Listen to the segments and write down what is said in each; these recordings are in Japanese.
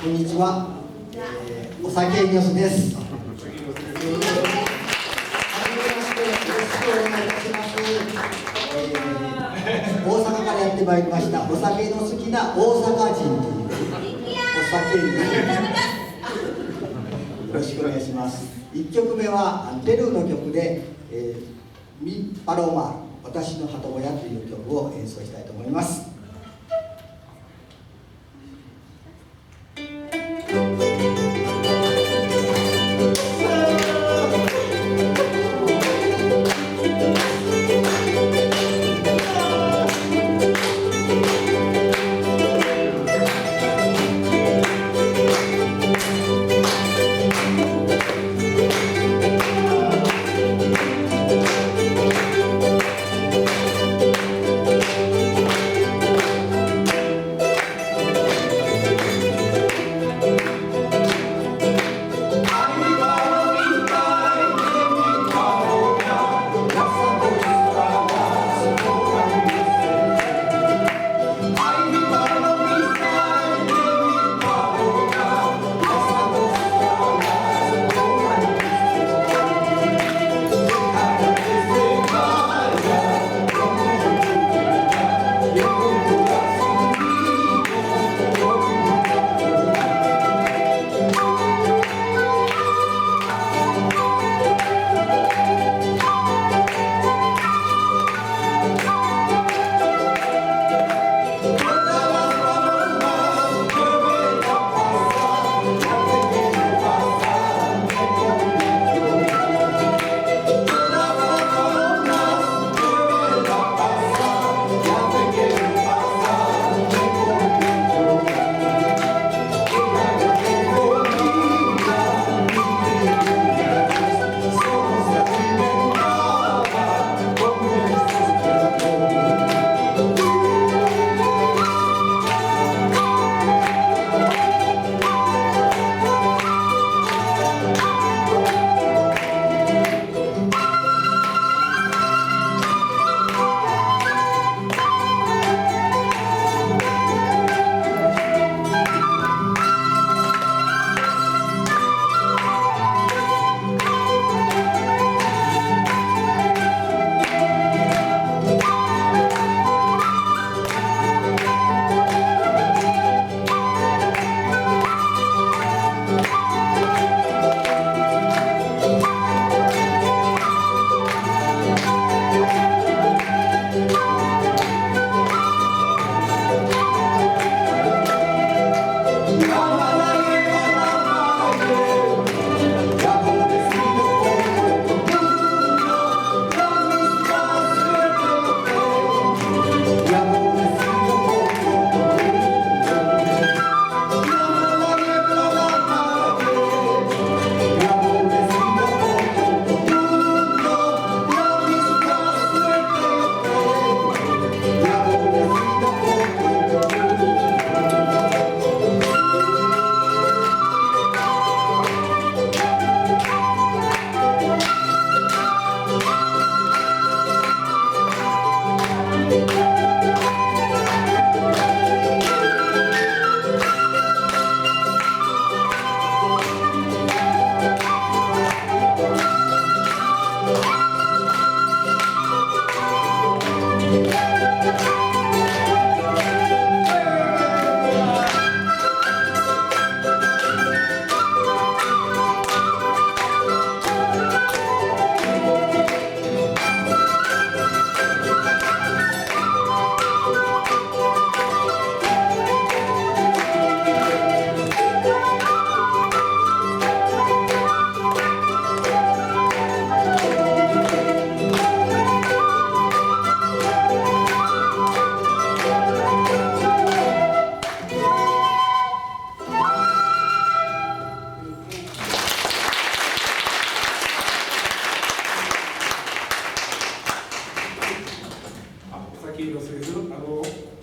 こんにちは、お酒ニョスです。はじめまして、よろしくお願いいたします。大阪からやってまいりました。お酒の好きな大阪人というお酒によろしくお願いします。1曲目はペルーの曲で、ミ・パロマール、私の鳩小屋という曲を演奏したいと思います。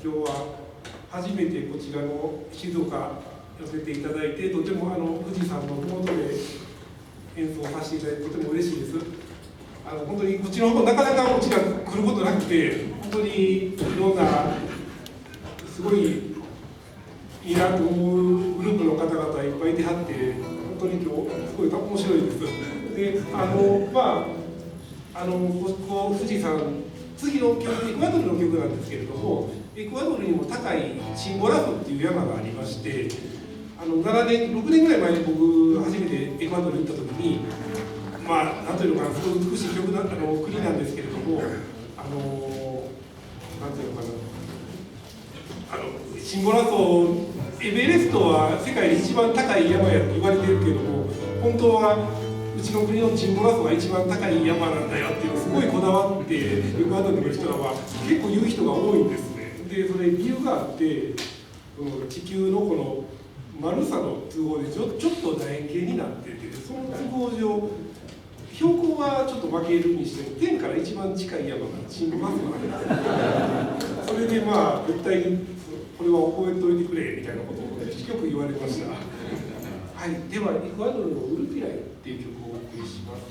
今日は初めてこちらの静岡寄せていただいて、とても富士山の麓で演奏させていただいてとても嬉しいです。本当にこちらの方なかなかこちら来ることなくて、本当にいろんなすごいいいいなと思うグループの方々いっぱいいてはって、本当に今日すごい面白いです。で、富士山、次の曲、エクアドルの曲なんですけれども、エクアドルにも高いチンボラフっていう山がありまして、6年ぐらい前に僕初めてエクアドルに行った時に、なんというのかな、すごい美しい国なんですけれども、なんていうのかな、シンボラ層、エベレストは世界で一番高い山やと言われてるけれども、本当はうちの国のチンボラ層が一番高い山なんだよっていう、すごいこだわって、エクアドルの人らは結構言う人が多いんですね。で、それ理由があって、地球のこの丸さの都合でちょっと楕円形になってて、その都合上、標高はちょっと負けるにしても、天から一番近い山がチンボラ層なんです。それで絶対にこれは覚えておいてくれみたいなことをよく言われました。はい、ではエクアドルのウルピライっていう曲をお送りします。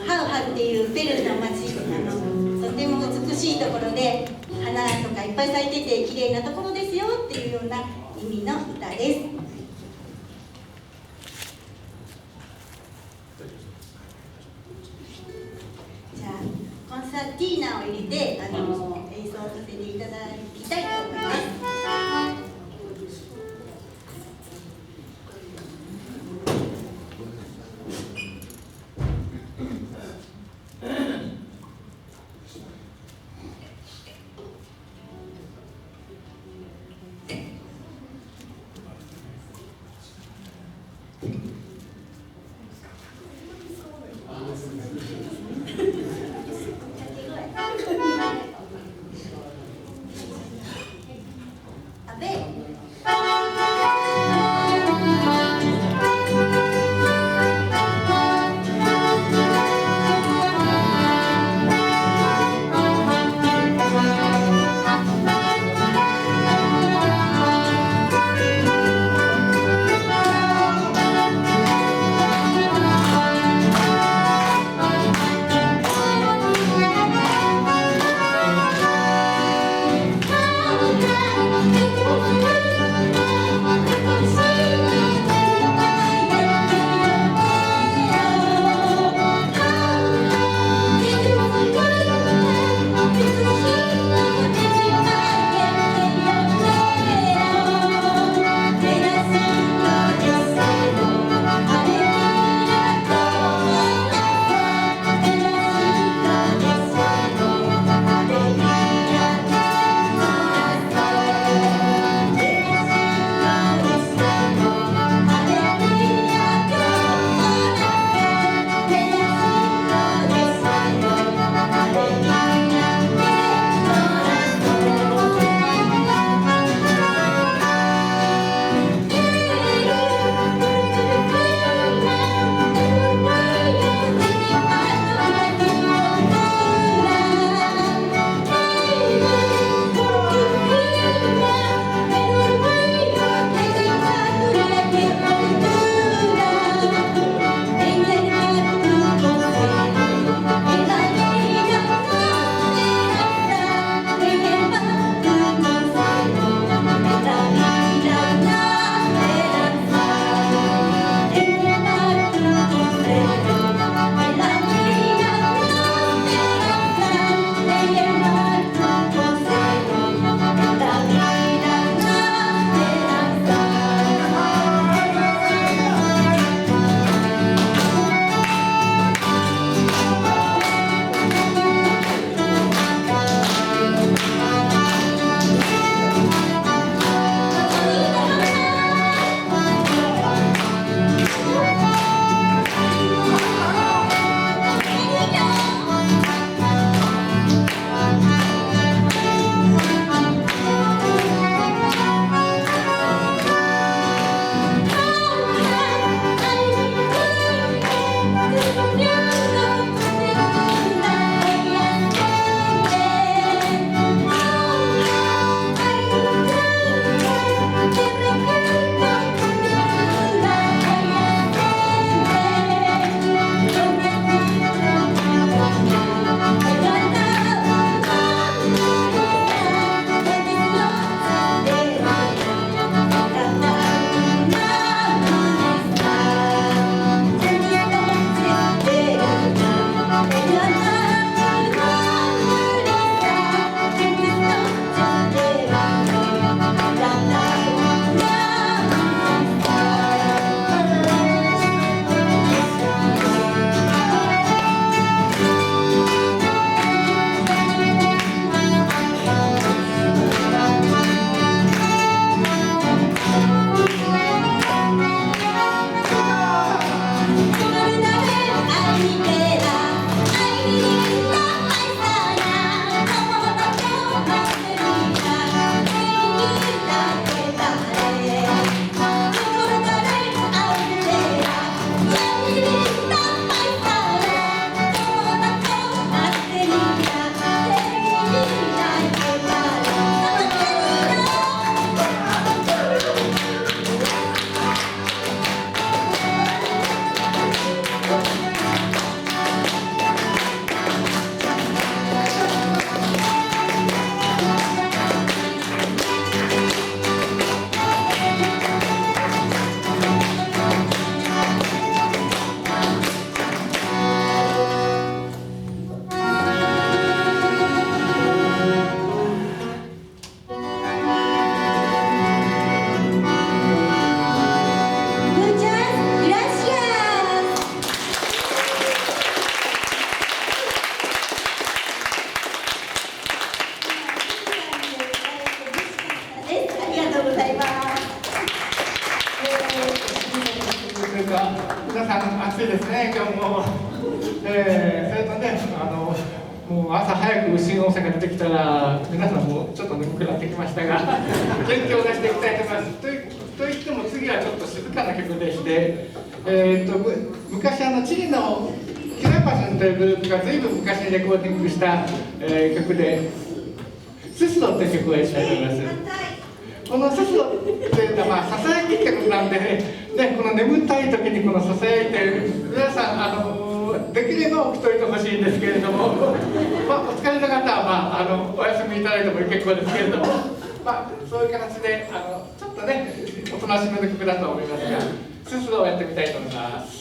ハウハっていうペルーの町、とても美しいところで花とかいっぱい咲いてて綺麗なところですよっていうような意味の歌です。じゃあコンサーティーナを入れて演奏させていただきたいと思います。皆さん暑いですね、今日も。それとね、もう朝早く新大阪出てきたら、皆さんもちょっと眠くなってきましたが、元気を出していきたいと思います。といっても、次はちょっと静かな曲でして、昔、チリのキラパスンというグループがずいぶん昔にレコーディングした、曲で、ススロっていう曲をやりたいと思います。このススロっていうのは、ささやきってことなんでね、この眠たい時にこのささやいて、皆さん、できれば起きといてほしいんですけれども、お疲れの方は、お休みいただいても結構ですけれども、そういう形で、ちょっとね、おとなしめの曲だと思いますが、ススロをやってみたいと思います。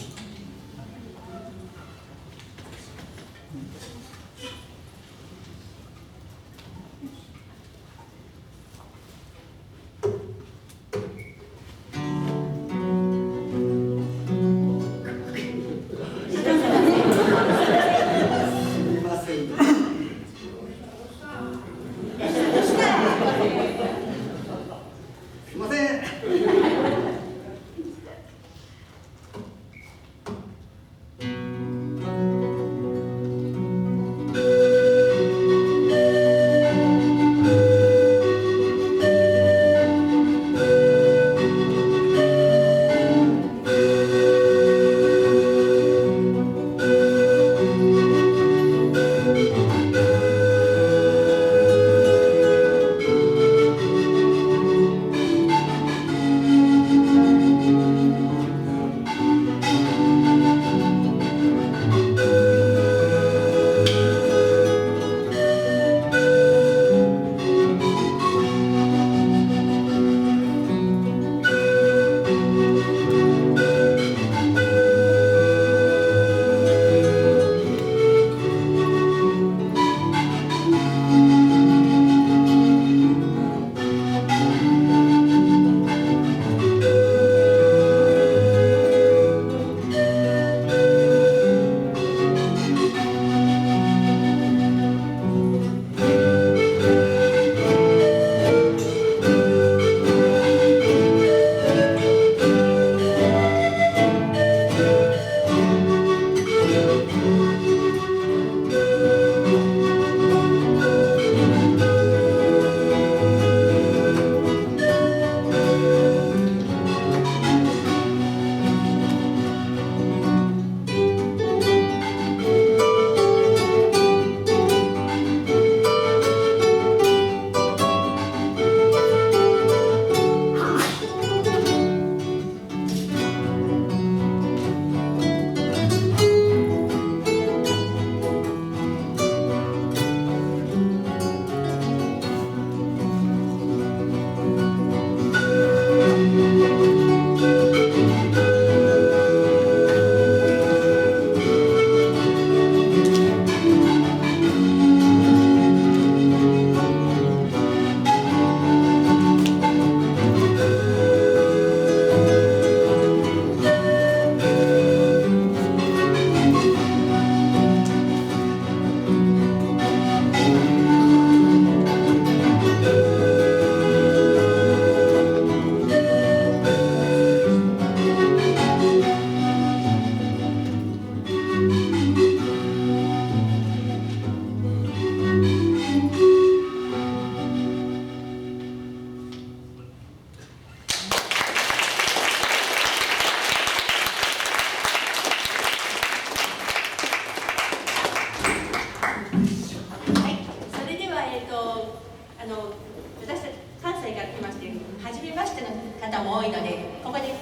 方も多いので、ここで改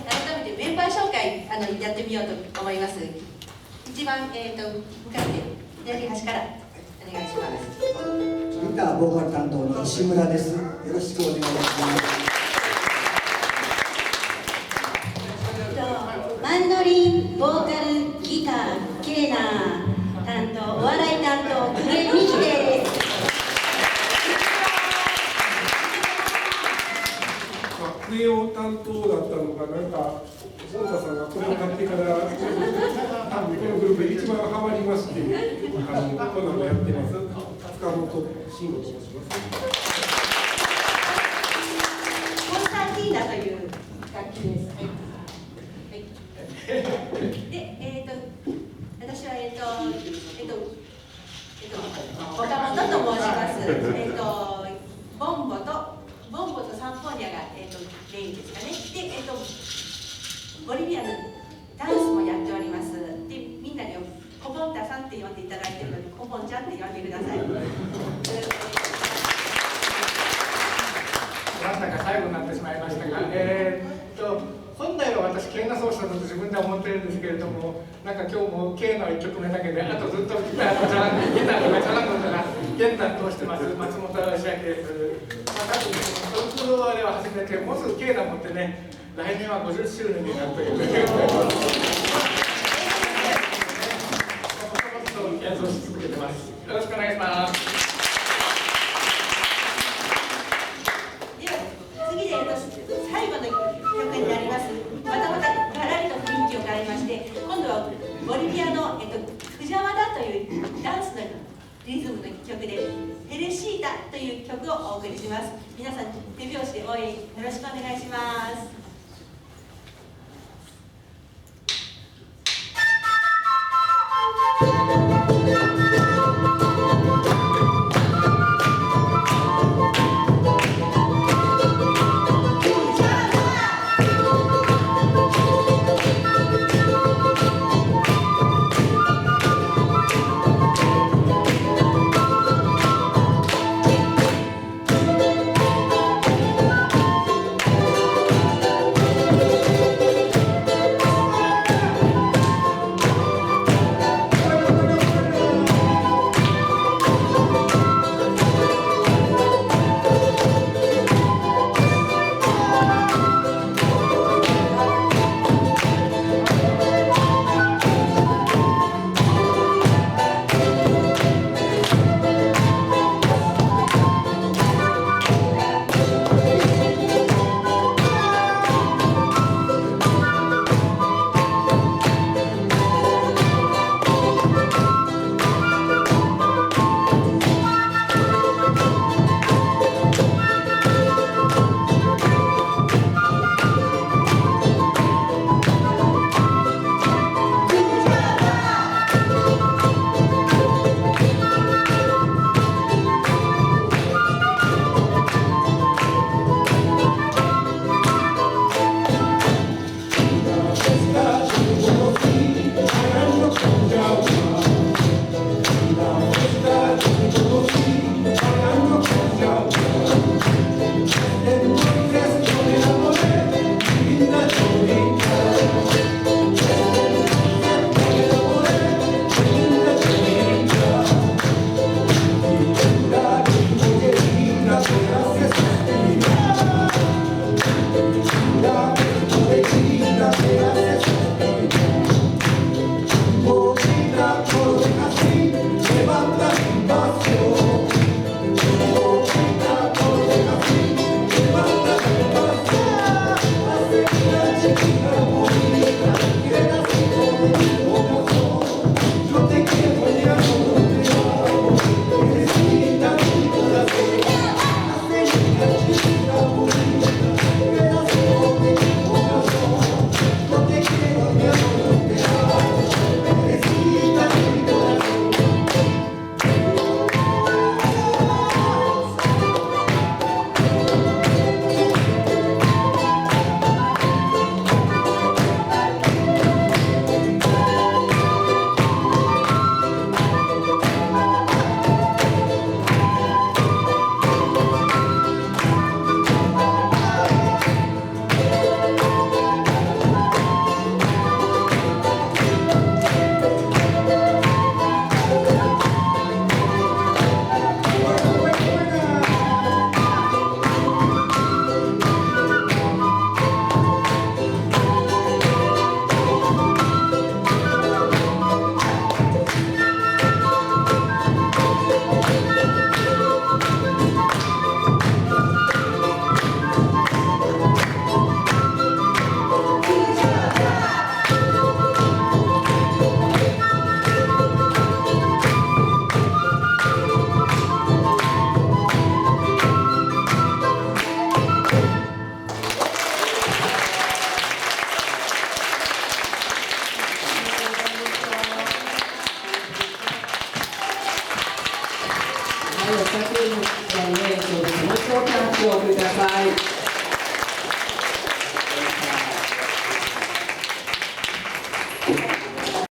めてメンバー紹介やってみようと思います。一番向かって左端からお願いします。ギターボーカル担当の石村です。よろしくお願いします。マンドリン、ボーカル、ギター、ケーナー担当、お笑い担当、久米美希です。クレヨン担当だったのが、なんか、ソンタさんがこれを買ってから、多分このグループで一番ハマりまして、こんなのやってます。塚本慎吾と申します。コンサーティーナという楽器です。はい。はい岡本と申します。ボンボとサンフォニアがメインですかね。でボリビアのダンスもやっております。でみんなにコボンタさんって呼んでいただいているので、コボンちゃんって呼んでください。なんだか最後になってしまいましたが、本来は私、ケーナ奏者だと自分では思ってるんですけれども、なんか今日もケーナ1曲目だけで、あとずっとギターとかチャランコとか現担当してます松本義明です。多分トルコでは初めて、もうすぐケーナ持ってね、来年は50周年になるという。演奏し続けてます。よろしくお願いします。では次で最後の曲になります。またガラリと雰囲気を変えまして、今度はボリビアのクジャワダというダンスのリズムの曲で「ヘレシータ」という曲をお送りします。皆さん手拍子で応援よろしくお願いします。お二組の試合で、もう一度大きな拍手をお送りください。